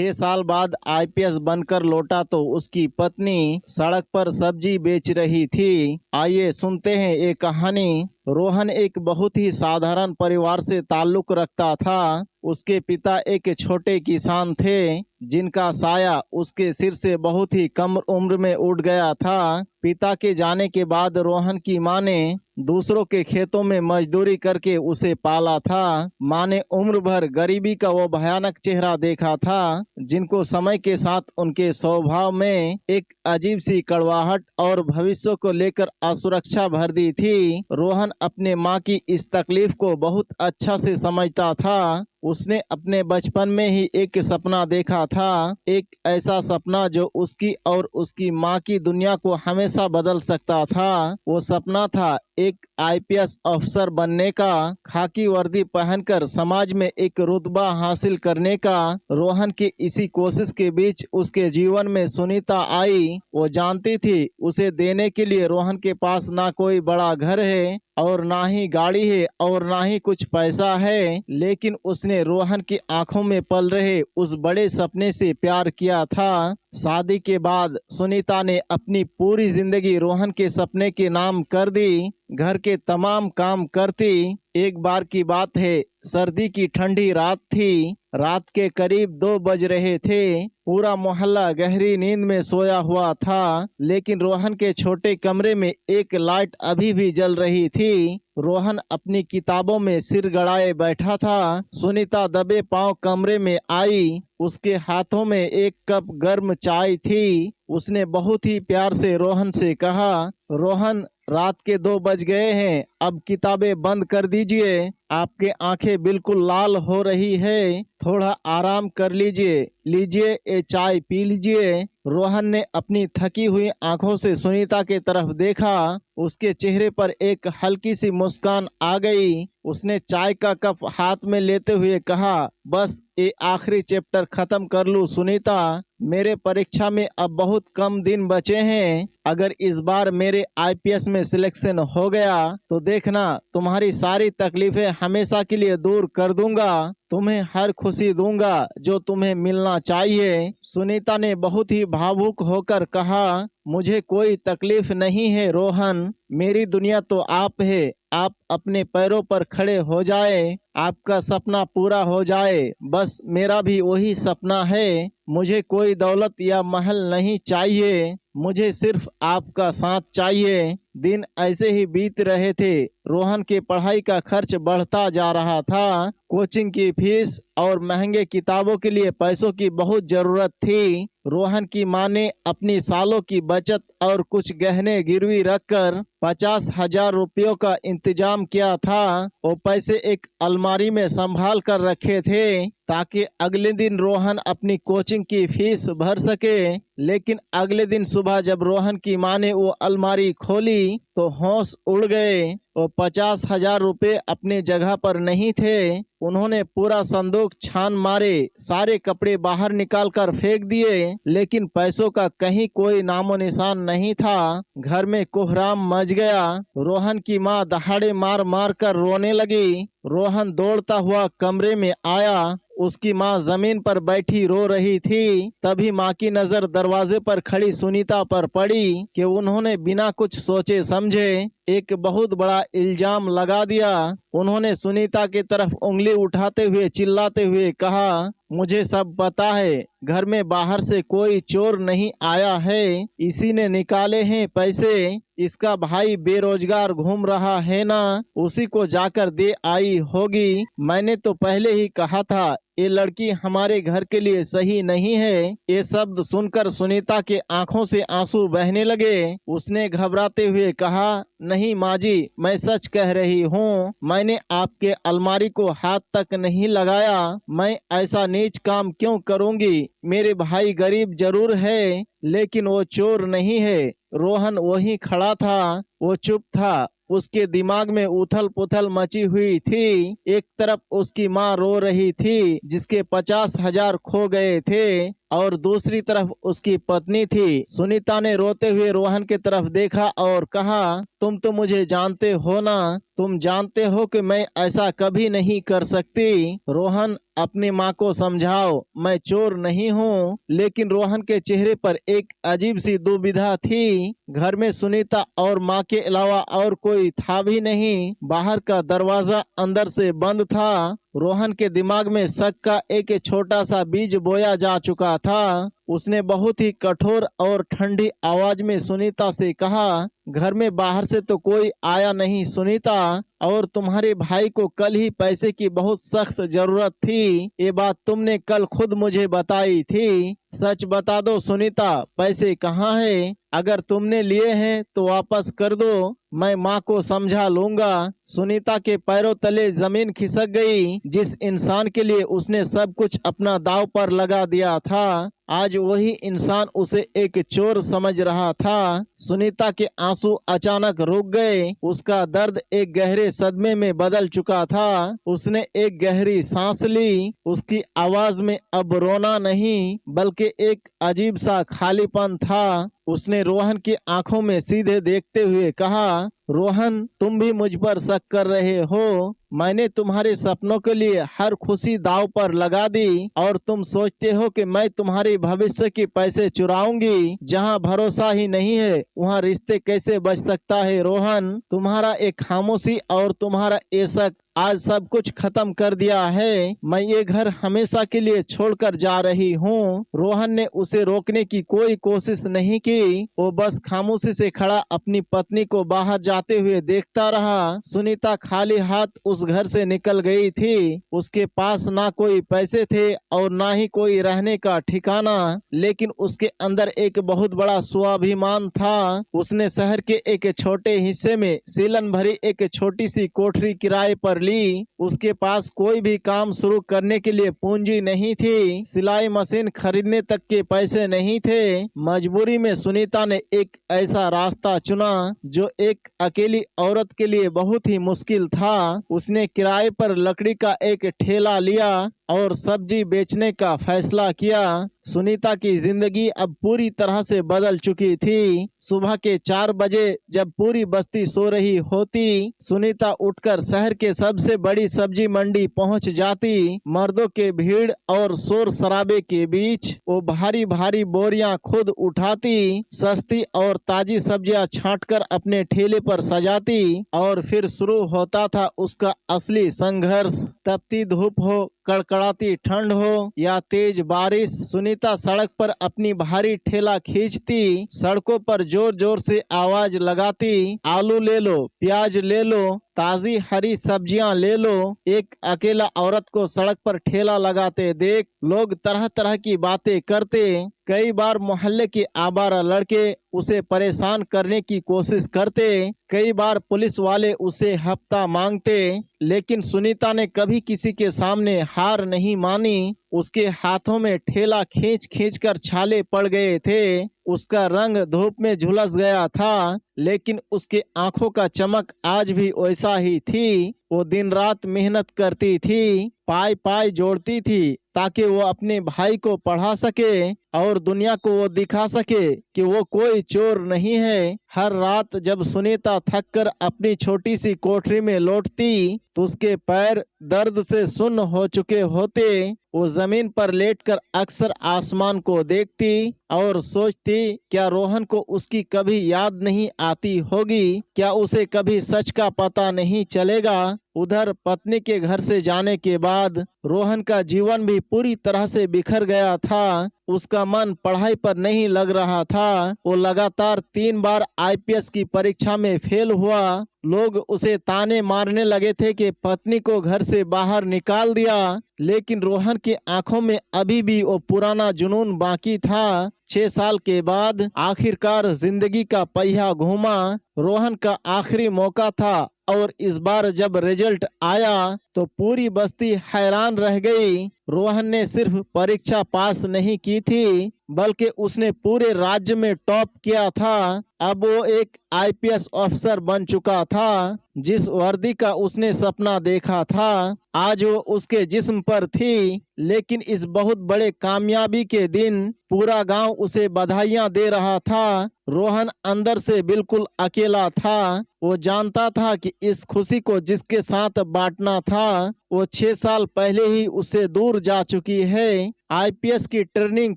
6 साल बाद आईपीएस बनकर लौटा तो उसकी पत्नी सड़क पर सब्जी बेच रही थी। आइए सुनते हैं ये कहानी। रोहन एक बहुत ही साधारण परिवार से ताल्लुक रखता था। उसके पिता एक छोटे किसान थे, जिनका साया उसके सिर से बहुत ही कम उम्र में उड़ गया था। पिता के जाने के बाद रोहन की मां ने दूसरों के खेतों में मजदूरी करके उसे पाला था। मां ने उम्र भर गरीबी का वो भयानक चेहरा देखा था, जिनको समय के साथ उनके स्वभाव में एक अजीब सी कड़वाहट और भविष्य को लेकर असुरक्षा भर दी थी। रोहन अपने मां की इस तकलीफ को बहुत अच्छा से समझता था। उसने अपने बचपन में ही एक सपना देखा था, एक ऐसा सपना जो उसकी और उसकी मां की दुनिया को हमेशा बदल सकता था। वो सपना था एक आईपीएस अफसर बनने का, खाकी वर्दी पहनकर समाज में एक रुतबा हासिल करने का। रोहन की इसी कोशिश के बीच उसके जीवन में सुनीता आई। वो जानती थी उसे देने के लिए रोहन के पास ना कोई बड़ा घर है और ना ही गाड़ी है और ना ही कुछ पैसा है, लेकिन उसने रोहन की आंखों में पल रहे उस बड़े सपने से प्यार किया था। शादी के बाद सुनीता ने अपनी पूरी जिंदगी रोहन के सपने के नाम कर दी। घर के तमाम काम करती। एक बार की बात है, सर्दी की ठंडी रात थी। रात के करीब 2 बज रहे थे। पूरा मोहल्ला गहरी नींद में सोया हुआ था, लेकिन रोहन के छोटे कमरे में एक लाइट अभी भी जल रही थी। रोहन अपनी किताबों में सिर गड़ाए बैठा था। सुनीता दबे पांव कमरे में आई। उसके हाथों में एक कप गर्म चाय थी। उसने बहुत ही प्यार से रोहन से कहा, रोहन, रात के 2 बज गए हैं, अब किताबें बंद कर दीजिए। आपके आंखें बिल्कुल लाल हो रही है, थोड़ा आराम कर लीजिए। लीजिए, ये चाय पी लीजिए। रोहन ने अपनी थकी हुई आंखों से सुनीता के तरफ देखा। उसके चेहरे पर एक हल्की सी मुस्कान आ गई। उसने चाय का कप हाथ में लेते हुए कहा, बस ये आखिरी चैप्टर खत्म कर लूं सुनीता। मेरे परीक्षा में अब बहुत कम दिन बचे हैं। अगर इस बार मेरे आईपीएस में सिलेक्शन हो गया तो देखना, तुम्हारी सारी तकलीफें हमेशा के लिए दूर कर दूंगा। तुम्हें हर खुशी दूंगा जो तुम्हें मिलना चाहिए। सुनीता ने बहुत ही भावुक होकर कहा, मुझे कोई तकलीफ नहीं है रोहन, मेरी दुनिया तो आप है। आप अपने पैरों पर खड़े हो जाए, आपका सपना पूरा हो जाए। बस मेरा भी वही सपना है। मुझे कोई दौलत या महल नहीं चाहिए, मुझे सिर्फ आपका साथ चाहिए। दिन ऐसे ही बीत रहे थे। रोहन की पढ़ाई का खर्च बढ़ता जा रहा था। कोचिंग की फीस और महंगे किताबों के लिए पैसों की बहुत जरूरत थी। रोहन की मां ने अपनी सालों की बचत और कुछ गहने गिरवी रखकर 50,000 रुपयों का इंतजाम किया था। वो पैसे एक अलमारी में संभाल कर रखे थे, ताकि अगले दिन रोहन अपनी कोचिंग की फीस भर सके। लेकिन अगले दिन सुबह जब रोहन की मां ने वो अलमारी खोली तो होश उड़ गए। वो 50,000 रुपये अपने जगह पर नहीं थे। उन्होंने पूरा संदूक छान मारे, सारे कपड़े बाहर निकालकर फेंक दिए, लेकिन पैसों का कहीं कोई नामो निशान नहीं था। घर में कोहराम मच गया। रोहन की मां दहाड़े मार मार कर रोने लगी। रोहन दौड़ता हुआ कमरे में आया। उसकी मां जमीन पर बैठी रो रही थी। तभी मां की नजर दरवाजे पर खड़ी सुनीता पर पड़ी कि उन्होंने बिना कुछ सोचे समझे एक बहुत बड़ा इल्जाम लगा दिया। उन्होंने सुनीता की तरफ उंगली उठाते हुए चिल्लाते हुए कहा, मुझे सब पता है, घर में बाहर से कोई चोर नहीं आया है, इसी ने निकाले हैं पैसे। इसका भाई बेरोजगार घूम रहा है ना, उसी को जाकर दे आई होगी। मैंने तो पहले ही कहा था ये लड़की हमारे घर के लिए सही नहीं है। ये शब्द सुनकर सुनीता के आंखों से आंसू बहने लगे। उसने घबराते हुए कहा, नहीं माँ जी, मैं सच कह रही हूँ। मैंने आपके अलमारी को हाथ तक नहीं लगाया। मैं ऐसा नीच काम क्यों करूँगी? मेरे भाई गरीब जरूर है, लेकिन वो चोर नहीं है। रोहन वहीं खड़ा था। वो चुप था। उसके दिमाग में उथल पुथल मची हुई थी। एक तरफ उसकी माँ रो रही थी, जिसके 50,000 खो गए थे। और दूसरी तरफ उसकी पत्नी थी। सुनीता ने रोते हुए रोहन की तरफ देखा और कहा, तुम तो मुझे जानते हो ना, तुम जानते हो कि मैं ऐसा कभी नहीं कर सकती। रोहन, अपनी माँ को समझाओ, मैं चोर नहीं हूँ। लेकिन रोहन के चेहरे पर एक अजीब सी दुविधा थी। घर में सुनीता और माँ के अलावा और कोई था भी नहीं। बाहर का दरवाजा अंदर से बंद था। रोहन के दिमाग में शक का एक छोटा सा बीज बोया जा चुका था। उसने बहुत ही कठोर और ठंडी आवाज में सुनीता से कहा, घर में बाहर से तो कोई आया नहीं सुनीता, और तुम्हारे भाई को कल ही पैसे की बहुत सख्त जरूरत थी। ये बात तुमने कल खुद मुझे बताई थी। सच बता दो सुनीता, पैसे कहाँ है? अगर तुमने लिए हैं तो वापस कर दो, मैं माँ को समझा लूंगा। सुनीता के पैरों तले जमीन खिसक गई। जिस इंसान के लिए उसने सब कुछ अपना दांव पर लगा दिया था, आज वही इंसान उसे एक चोर समझ रहा था। सुनीता के आंसू अचानक रुक गए। उसका दर्द एक गहरे सदमे में बदल चुका था। उसने एक गहरी सांस ली। उसकी आवाज में अब रोना नहीं, बल्कि एक अजीब सा खालीपन था। उसने रोहन की आंखों में सीधे देखते हुए कहा, रोहन, तुम भी मुझ पर शक कर रहे हो। मैंने तुम्हारे सपनों के लिए हर खुशी दांव पर लगा दी, और तुम सोचते हो कि मैं तुम्हारे भविष्य के पैसे चुराऊंगी। जहां भरोसा ही नहीं है वहां रिश्ते कैसे बच सकता है रोहन? तुम्हारा एक खामोशी और तुम्हारा ये शक आज सब कुछ खत्म कर दिया है। मैं ये घर हमेशा के लिए छोड़कर जा रही हूँ। रोहन ने उसे रोकने की कोई कोशिश नहीं की। वो बस खामोशी से खड़ा अपनी पत्नी को बाहर जाते हुए देखता रहा। सुनीता खाली हाथ उस घर से निकल गई थी। उसके पास ना कोई पैसे थे और ना ही कोई रहने का ठिकाना, लेकिन उसके अंदर एक बहुत बड़ा स्वाभिमान था। उसने शहर के एक छोटे हिस्से में सीलन भरी एक छोटी सी कोठरी किराए पर ली। उसके पास कोई भी काम शुरू करने के लिए पूंजी नहीं थी। सिलाई मशीन खरीदने तक के पैसे नहीं थे। मजबूरी में सुनीता ने एक ऐसा रास्ता चुना जो एक अकेली औरत के लिए बहुत ही मुश्किल था। उसने किराए पर लकड़ी का एक ठेला लिया और सब्जी बेचने का फैसला किया। सुनीता की जिंदगी अब पूरी तरह से बदल चुकी थी। सुबह के 4 बजे जब पूरी बस्ती सो रही होती, सुनीता उठकर शहर के सबसे बड़ी सब्जी मंडी पहुंच जाती। मर्दों के भीड़ और शोर शराबे के बीच वो भारी भारी बोरियां खुद उठाती, सस्ती और ताजी सब्जियां छांटकर अपने ठेले पर सजाती, और फिर शुरू होता था उसका असली संघर्ष। तपती धूप हो, कड़कड़ाती ठंड हो या तेज बारिश, सुनीता सड़क पर अपनी भारी ठेला खींचती। सड़कों पर जोर जोर से आवाज लगाती, आलू ले लो, प्याज ले लो, ताजी हरी सब्जियां ले लो। एक अकेला औरत को सड़क पर ठेला लगाते देख लोग तरह तरह की बातें करते। कई बार मोहल्ले के आवारा लड़के उसे परेशान करने की कोशिश करते। कई बार पुलिस वाले उसे हफ्ता मांगते, लेकिन सुनीता ने कभी किसी के सामने हार नहीं मानी। उसके हाथों में ठेला खींच खींच कर छाले पड़ गए थे। उसका रंग धूप में झुलस गया था, लेकिन उसके आंखों का चमक आज भी वैसा ही थी। वो दिन रात मेहनत करती थी, पाई पाई जोड़ती थी, ताकि वो अपने भाई को पढ़ा सके और दुनिया को वो दिखा सके कि वो कोई चोर नहीं है। हर रात जब सुनीता थककर अपनी छोटी सी कोठरी में लौटती तो उसके पैर दर्द से सुन्न हो चुके होते। वो जमीन पर लेटकर अक्सर आसमान को देखती और सोचती, क्या रोहन को उसकी कभी याद नहीं आती होगी? क्या उसे कभी सच का पता नहीं चलेगा? उधर पत्नी के घर से जाने के बाद रोहन का जीवन भी पूरी तरह से बिखर गया था। उसका मन पढ़ाई पर नहीं लग रहा था। वो लगातार 3 बार आईपीएस की परीक्षा में फेल हुआ। लोग उसे ताने मारने लगे थे कि पत्नी को घर से बाहर निकाल दिया, लेकिन रोहन की आंखों में अभी भी वो पुराना जुनून बाकी था। 6 साल के बाद आखिरकार जिंदगी का पहिया घूमा। रोहन का आखिरी मौका था और इस बार जब रिजल्ट आया तो पूरी बस्ती हैरान रह गई। रोहन ने सिर्फ परीक्षा पास नहीं की थी, बल्कि उसने पूरे राज्य में टॉप किया था। अब वो एक आईपीएस ऑफिसर बन चुका था। जिस वर्दी का उसने सपना देखा था आज वो उसके जिस्म पर थी। लेकिन इस बहुत बड़े कामयाबी के दिन पूरा गांव उसे बधाइयां दे रहा था। रोहन अंदर से बिल्कुल अकेला था। वो जानता था कि इस खुशी को जिसके साथ बांटना था वो 6 साल पहले ही उससे दूर जा चुकी है। आईपीएस की ट्रेनिंग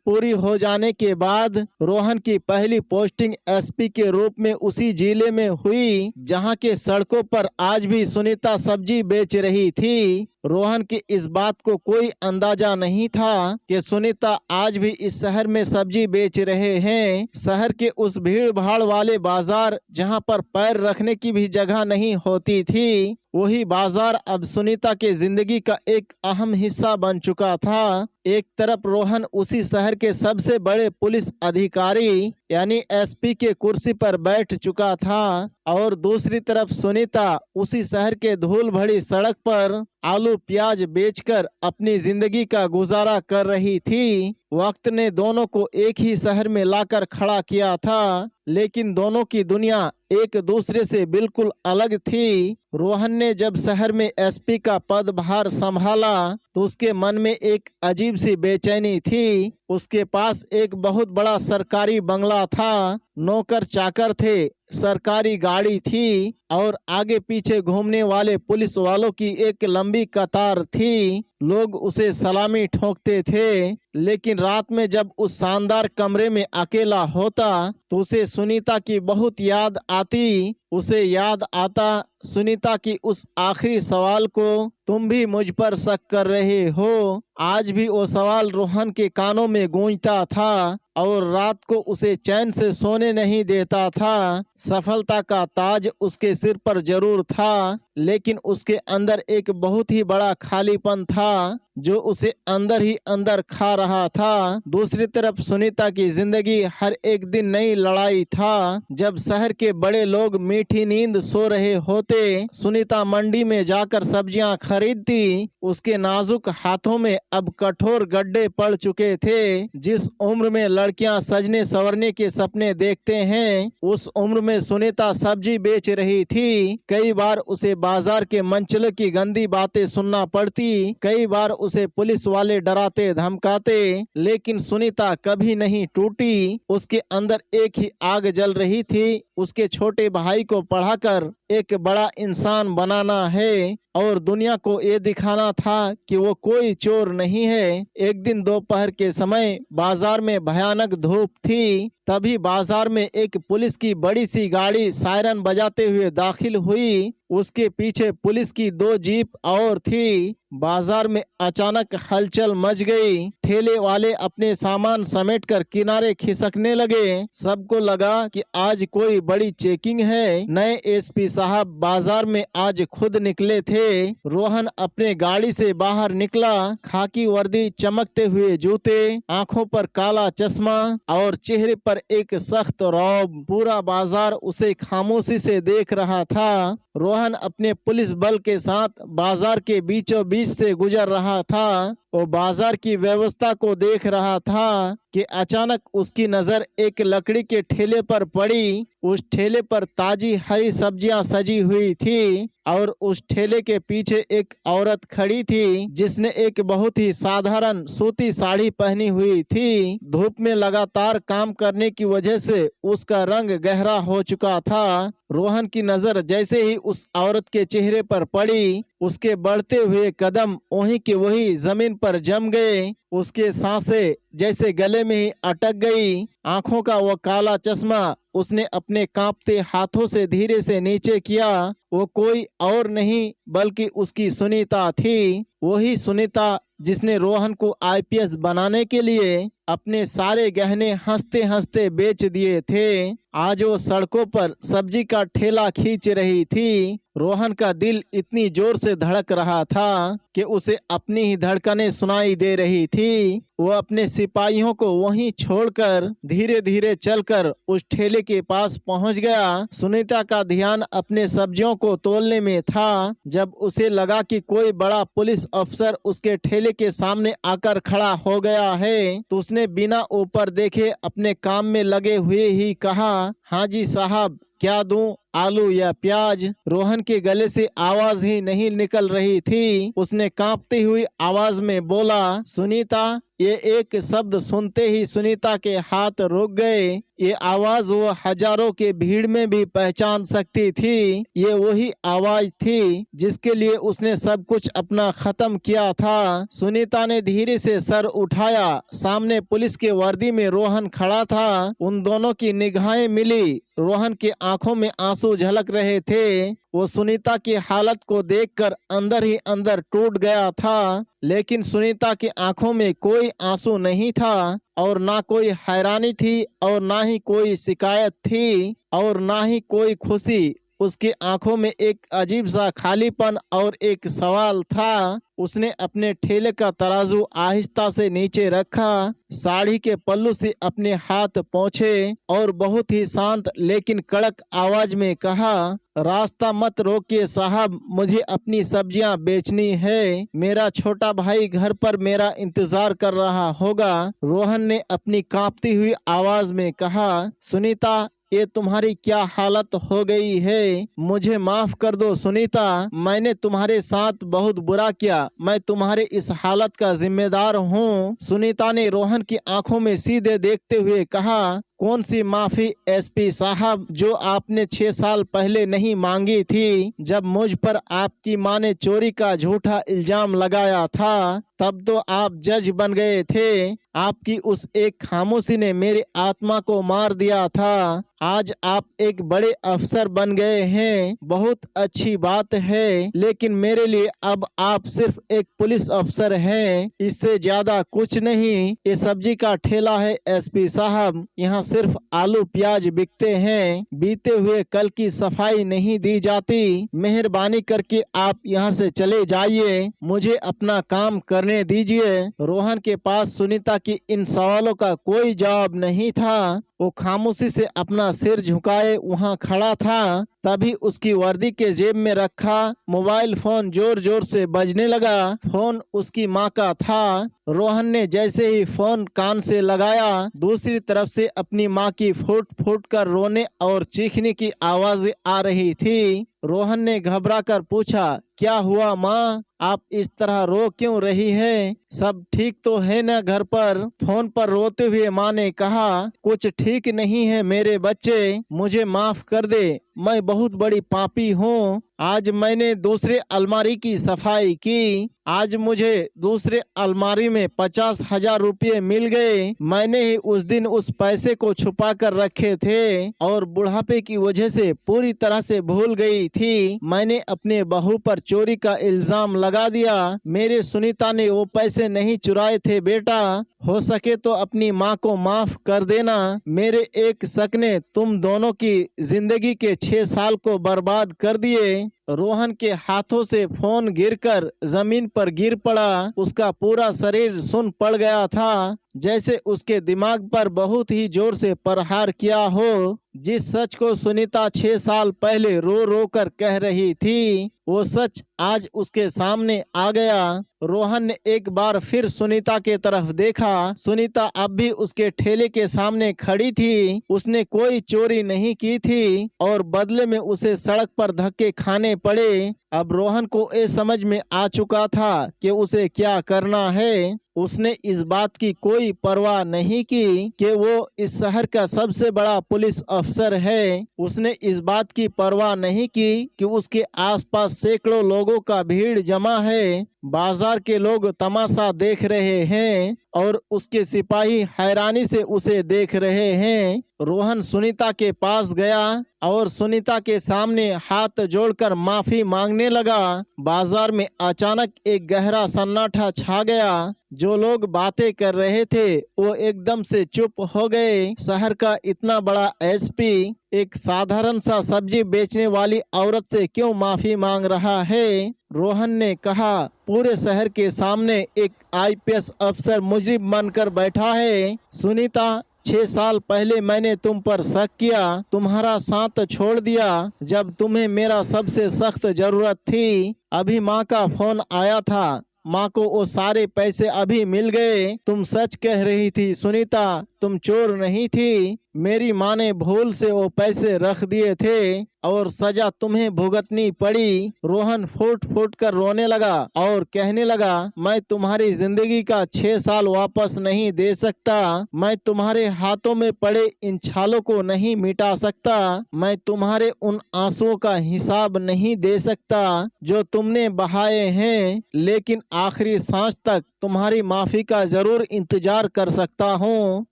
पूरी हो जाने के बाद रोहन की पहली पोस्टिंग एसपी के रूप में उसी जिले में हुई जहां के सड़कों पर आज भी सुनीता सब्जी बेच रही थी। रोहन की इस बात को कोई अंदाजा नहीं था कि सुनीता आज भी इस शहर में सब्जी बेच रहे हैं। शहर के उस भीड़ भाड़ वाले बाजार जहां पर पैर रखने की भी जगह नहीं होती थी, वही बाजार अब सुनीता के जिंदगी का एक अहम हिस्सा बन चुका था। एक तरफ रोहन उसी शहर के सबसे बड़े पुलिस अधिकारी यानी एसपी के कुर्सी पर बैठ चुका था और दूसरी तरफ सुनीता उसी शहर के धूल भरी सड़क पर आलू प्याज बेचकर अपनी जिंदगी का गुजारा कर रही थी। वक्त ने दोनों को एक ही शहर में लाकर खड़ा किया था, लेकिन दोनों की दुनिया एक दूसरे से बिल्कुल अलग थी। रोहन ने जब शहर में एसपी का पदभार संभाला तो उसके मन में एक अजीब सी बेचैनी थी। उसके पास एक बहुत बड़ा सरकारी बंगला था, नौकर चाकर थे, सरकारी गाड़ी थी और आगे पीछे घूमने वाले पुलिस वालों की एक लंबी कतार थी। लोग उसे सलामी ठोकते थे। लेकिन रात में जब उस शानदार कमरे में अकेला होता तो उसे सुनीता की बहुत याद आती। उसे याद आता सुनीता की उस आखिरी सवाल को, तुम भी मुझ पर शक कर रहे हो। आज भी वो सवाल रोहन के कानों में गूंजता था और रात को उसे चैन से सोने नहीं देता था। सफलता का ताज उसके सिर पर जरूर था, लेकिन उसके अंदर एक बहुत ही बड़ा खालीपन था जो उसे अंदर ही अंदर खा रहा था। दूसरी तरफ सुनीता की जिंदगी हर एक दिन नई लड़ाई था। जब शहर के बड़े लोग मीठी नींद सो रहे होते, सुनीता मंडी में जाकर सब्जियां खरीदती। उसके नाजुक हाथों में अब कठोर गड्ढे पड़ चुके थे। जिस उम्र में लड़कियां सजने संवरने के सपने देखते हैं, उस उम्र में सुनीता सब्जी बेच रही थी। कई बार उसे बाजार के मंचले की गंदी बातें सुनना पड़ती, कई बार उसे पुलिस वाले डराते धमकाते, लेकिन सुनीता कभी नहीं टूटी। उसके अंदर एक ही आग जल रही थी, उसके छोटे भाई को पढ़ाकर एक बड़ा इंसान बनाना है और दुनिया को ये दिखाना था कि वो कोई चोर नहीं है। एक दिन दोपहर के समय बाजार में भयानक धूप थी। तभी बाजार में एक पुलिस की बड़ी सी गाड़ी सायरन बजाते हुए दाखिल हुई। उसके पीछे पुलिस की 2 जीप और थी। बाजार में अचानक हलचल मच गई। ठेले वाले अपने सामान समेटकर किनारे खिसकने लगे। सबको लगा कि आज कोई बड़ी चेकिंग है। नए एसपी साहब बाजार में आज खुद निकले थे। रोहन अपने गाड़ी से बाहर निकला। खाकी वर्दी, चमकते हुए जूते, आंखों पर काला चश्मा और चेहरे पर एक सख्त रौब। पूरा बाजार उसे खामोशी से देख रहा था। रोहन अपने पुलिस बल के साथ बाजार के बीचों बीच से गुजर रहा था। वो बाजार की व्यवस्था को देख रहा था कि अचानक उसकी नजर एक लकड़ी के ठेले पर पड़ी। उस ठेले पर ताजी हरी सब्जियां सजी हुई थी और उस ठेले के पीछे एक औरत खड़ी थी जिसने एक बहुत ही साधारण सूती साड़ी पहनी हुई थी। धूप में लगातार काम करने की वजह से उसका रंग गहरा हो चुका था। रोहन की नजर जैसे ही उस औरत के चेहरे पर पड़ी, उसके बढ़ते हुए कदम वहीं के वहीं जमीन पर जम गए। उसके सांसें जैसे गले में ही अटक गई। आंखों का वो काला चश्मा उसने अपने कांपते हाथों से धीरे से नीचे किया। वो कोई और नहीं बल्कि उसकी सुनीता थी। वही सुनीता जिसने रोहन को आईपीएस बनाने के लिए अपने सारे गहने हंसते हंसते बेच दिए थे, आज वो सड़कों पर सब्जी का ठेला खींच रही थी। रोहन का दिल इतनी जोर से धड़क रहा था कि उसे अपनी ही धड़कनें सुनाई दे रही थी। वो अपने सिपाहियों को वहीं छोड़कर धीरे धीरे चलकर उस ठेले के पास पहुंच गया। सुनीता का ध्यान अपने सब्जियों को तोलने में था। जब उसे लगा कि कोई बड़ा पुलिस अफसर उसके ठेले के सामने आकर खड़ा हो गया है, तो उसने बिना ऊपर देखे अपने काम में लगे हुए ही कहा, हाँ जी साहब, क्या दूं, आलू या प्याज? रोहन के गले से आवाज ही नहीं निकल रही थी। उसने कांपती हुई आवाज में बोला, सुनीता। ये एक शब्द सुनते ही सुनीता के हाथ रुक गए। ये आवाज वो हजारों के भीड़ में भी पहचान सकती थी। ये वही आवाज थी जिसके लिए उसने सब कुछ अपना खत्म किया था। सुनीता ने धीरे से सर उठाया। सामने पुलिस के वर्दी में रोहन खड़ा था। उन दोनों की निगाहें मिली। रोहन के आंखों में आंसू झलक रहे थे। वो सुनीता की हालत को देखकर अंदर ही अंदर टूट गया था, लेकिन सुनीता की आंखों में कोई आंसू नहीं था और ना कोई हैरानी थी और ना ही कोई शिकायत थी और ना ही कोई खुशी। उसकी आंखों में एक अजीब सा खालीपन और एक सवाल था। उसने अपने ठेले का तराजू आहिस्ता से नीचे रखा, साड़ी के पल्लू से अपने हाथ पोंछे और बहुत ही शांत लेकिन कड़क आवाज में कहा, रास्ता मत रोकिए साहब, मुझे अपनी सब्जियां बेचनी है। मेरा छोटा भाई घर पर मेरा इंतजार कर रहा होगा। रोहन ने अपनी कांपती हुई आवाज में कहा, सुनीता, ये तुम्हारी क्या हालत हो गई है? मुझे माफ कर दो सुनीता, मैंने तुम्हारे साथ बहुत बुरा किया। मैं तुम्हारे इस हालत का जिम्मेदार हूँ। सुनीता ने रोहन की आंखों में सीधे देखते हुए कहा, कौन सी माफी एसपी साहब, जो आपने 6 साल पहले नहीं मांगी थी? जब मुझ पर आपकी मां ने चोरी का झूठा इल्जाम लगाया था, तब तो आप जज बन गए थे। आपकी उस एक खामोशी ने मेरी आत्मा को मार दिया था। आज आप एक बड़े अफसर बन गए हैं, बहुत अच्छी बात है, लेकिन मेरे लिए अब आप सिर्फ एक पुलिस अफसर हैं, इससे ज्यादा कुछ नहीं। ये सब्जी का ठेला है एसपी साहब, यहाँ सिर्फ आलू प्याज बिकते हैं। बीते हुए कल की सफाई नहीं दी जाती। मेहरबानी करके आप यहाँ से चले जाइए, मुझे अपना काम करने दीजिए। रोहन के पास सुनीता की इन सवालों का कोई जवाब नहीं था। वो खामोशी से अपना सिर झुकाए वहाँ खड़ा था। तभी उसकी वर्दी के जेब में रखा मोबाइल फोन जोर जोर से बजने लगा। फोन उसकी माँ का था। रोहन ने जैसे ही फोन कान से लगाया, दूसरी तरफ से अपनी माँ की फूट फूट कर रोने और चीखने की आवाज़ें आ रही थी। रोहन ने घबराकर पूछा, क्या हुआ माँ? आप इस तरह रो क्यों रही है? सब ठीक तो है ना घर पर? फोन पर रोते हुए माँ ने कहा, कुछ ठीक नहीं है मेरे बच्चे, मुझे माफ कर दे, मैं बहुत बड़ी पापी हूँ। आज मैंने दूसरे अलमारी की सफाई की। आज मुझे दूसरे अलमारी में 50,000 रुपये मिल गए। मैंने ही उस दिन उस पैसे को छुपा कर रखे थे और बुढ़ापे की वजह से पूरी तरह से भूल गई थी। मैंने अपने बहू पर चोरी का इल्जाम लगा दिया। मेरे सुनीता ने वो पैसे नहीं चुराए थे बेटा। हो सके तो अपनी माँ को माफ कर देना। मेरे एक शक ने तुम दोनों की जिंदगी के 6 साल को बर्बाद कर दिए। रोहन के हाथों से फोन गिरकर जमीन पर गिर पड़ा। उसका पूरा शरीर सुन पड़ गया था, जैसे उसके दिमाग पर बहुत ही जोर से प्रहार किया हो। जिस सच को सुनीता 6 साल पहले रो रो कर कह रही थी, वो सच आज उसके सामने आ गया। रोहन ने एक बार फिर सुनीता के तरफ देखा। सुनीता अब भी उसके ठेले के सामने खड़ी थी। उसने कोई चोरी नहीं की थी और बदले में उसे सड़क पर धक्के खाने पड़े। अब रोहन को ये समझ में आ चुका था कि उसे क्या करना है। उसने इस बात की कोई परवाह नहीं की कि वो इस शहर का सबसे बड़ा पुलिस अफसर है। उसने इस बात की परवाह नहीं की कि उसके आसपास सैकड़ों लोगों का भीड़ जमा है। बाजार के लोग तमाशा देख रहे हैं। और उसके सिपाही हैरानी से उसे देख रहे हैं। रोहन सुनीता के पास गया और सुनीता के सामने हाथ जोड़कर माफी मांगने लगा। बाजार में अचानक एक गहरा सन्नाटा छा गया। जो लोग बातें कर रहे थे वो एकदम से चुप हो गए। शहर का इतना बड़ा एसपी एक साधारण सा सब्जी बेचने वाली औरत से क्यों माफी मांग रहा है? रोहन ने कहा, पूरे शहर के सामने एक आईपीएस अफसर मुजरिम बनकर बैठा है। सुनीता, 6 साल पहले मैंने तुम पर शक किया, तुम्हारा साथ छोड़ दिया जब तुम्हें मेरा सबसे सख्त जरूरत थी। अभी माँ का फोन आया था, माँ को वो सारे पैसे अभी मिल गए। तुम सच कह रही थी सुनीता, तुम चोर नहीं थी। मेरी माँ ने भूल से वो पैसे रख दिए थे और सजा तुम्हें भुगतनी पड़ी। रोहन फूट फूट कर रोने लगा और कहने लगा, मैं तुम्हारी जिंदगी का 6 साल वापस नहीं दे सकता। मैं तुम्हारे हाथों में पड़े इन छालों को नहीं मिटा सकता। मैं तुम्हारे उन आंसुओं का हिसाब नहीं दे सकता जो तुमने बहाए हैं, लेकिन आखिरी सांस तक तुम्हारी माफी का जरूर इंतजार कर सकता हूँ।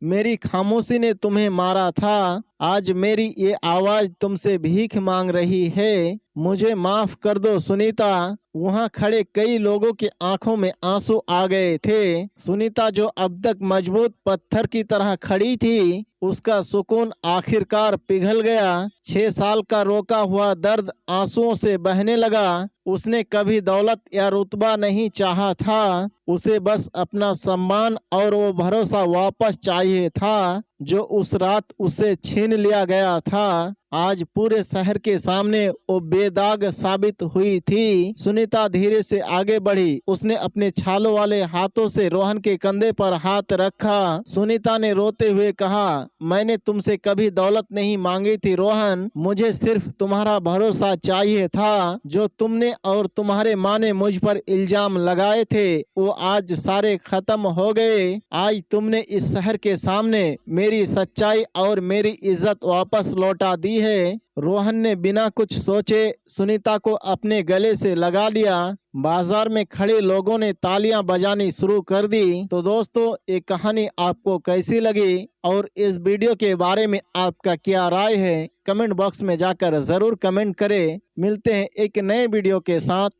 मेरी खामोशी ने तुम्हें मारा था, आज मेरी ये आवाज तुमसे भीख मांग रही है। मुझे माफ कर दो सुनीता। वहाँ खड़े कई लोगों की आंखों में आंसू आ गए थे। सुनीता जो अब तक मजबूत पत्थर की तरह खड़ी थी, उसका सुकून आखिरकार पिघल गया। 6 साल का रोका हुआ दर्द आंसुओं से बहने लगा। उसने कभी दौलत या रुतबा नहीं चाहा था, उसे बस अपना सम्मान और वो भरोसा वापस चाहिए था जो उस रात उससे छीन लिया गया था। आज पूरे शहर के सामने वो बेदाग साबित हुई थी। सुनीता धीरे से आगे बढ़ी। उसने अपने छालों वाले हाथों से रोहन के कंधे पर हाथ रखा। सुनीता ने रोते हुए कहा, मैंने तुमसे कभी दौलत नहीं मांगी थी रोहन, मुझे सिर्फ तुम्हारा भरोसा चाहिए था। जो तुमने और तुम्हारे माँ ने मुझ पर इल्जाम लगाए थे वो आज सारे खत्म हो गए। आज तुमने इस शहर के सामने मेरी सच्चाई और मेरी इज्जत वापस लौटा दी है। रोहन ने बिना कुछ सोचे सुनीता को अपने गले से लगा लिया। बाजार में खड़े लोगों ने तालियां बजानी शुरू कर दी। तो दोस्तों, ये कहानी आपको कैसी लगी और इस वीडियो के बारे में आपका क्या राय है, कमेंट बॉक्स में जाकर जरूर कमेंट करें। मिलते हैं एक नए वीडियो के साथ,